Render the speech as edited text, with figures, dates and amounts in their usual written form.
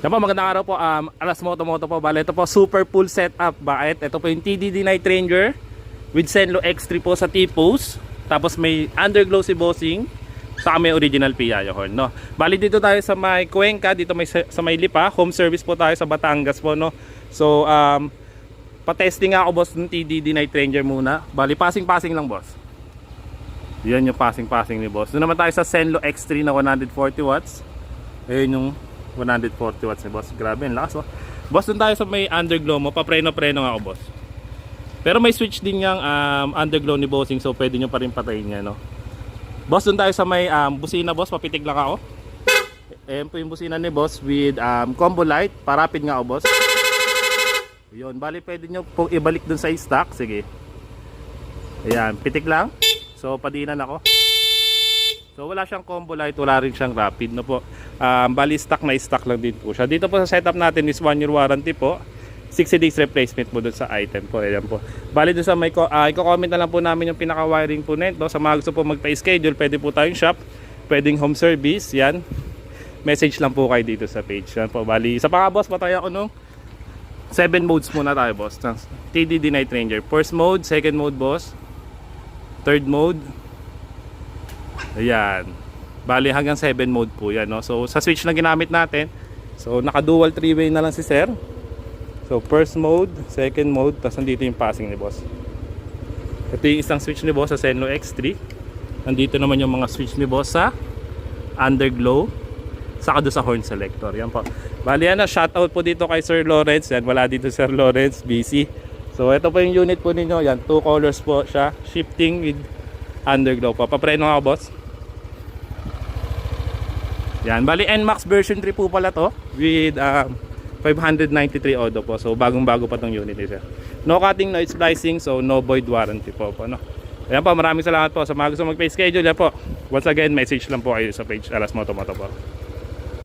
Yan po, magandang araw po. Alas Moto po. Bale, ito po, super full setup. Bakit? Ito po yung TDD Night Ranger with Zenlo X3 po sa T-Pose. Tapos may underglow si Bossing. Saka may original Piaggio horn, no? Bali, dito tayo sa may Cuenca. Dito may, sa may Lipa. Home service po tayo sa Batangas po, no? So, pa-testing nga ako, boss, ng TDD Night Ranger muna. Bali, passing lang, boss. Yan yung passing ni boss. Doon naman tayo sa Zenlo X3 na 140 watts. Ayun yung 140 watts ni boss. Grabe, ang lakas, oh. Boss, doon tayo sa may underglow mo. Papreno-preno nga ako, boss. Pero may switch din yung underglow ni Bossing. So pwede nyo pa rin patayin niya, no? Boss, doon tayo sa may busina, boss. Papitig lang ako. Ayan po yung busina ni boss with combo light. Parapid nga ako, boss. Yun, bali pwede nyo pong ibalik doon sa stock. Sige. Ayan, pitik lang. So padiinan ako. So wala siyang combo light, wala rin siyang rapid, no po. Bali stock na stock lang din po siya. Dito po sa setup natin is 1 year warranty po. 60 days replacement po doon sa item po. Ayan po. Bali doon sa may i-comment na lang po namin yung pinaka-wiring po nito. Sa mga gusto po magpa-schedule, pwede po tayong shop, pwedeng home service, yan. Message lang po kayo dito sa page. Yan po. Bali, sa mga boss, patay ako nung 7 modes muna tayo, boss. TDD Night Ranger. First mode, second mode, boss. Third mode. Ayan. Bali hanggang 7 mode po yan, no? So sa switch na ginamit natin, so naka dual 3-way na lang si sir. So first mode, second mode, tapos nandito yung passing ni boss. Ito yung isang switch ni boss sa Zenlo X3. Nandito naman yung mga switch ni boss sa underglow, saka doon sa horn selector. Yan po. Bali yan na, shoutout po dito kay Sir Lawrence. Yan, wala dito Sir Lawrence, busy. So ito po yung unit po ninyo. Yan, 2 colors po siya. Shifting with underglow po. Papreno nga, boss. Yan, bali NMAX version 3 po pala to with 593 odo po. So bagong-bago pa tong unit eh, sir. No cutting, no splicing, so no void warranty po, no. Ayan po, maraming salamat po sa mga gusto mag-pay schedule. Yan po. Once again, message lang po kayo sa page Alas Moto po.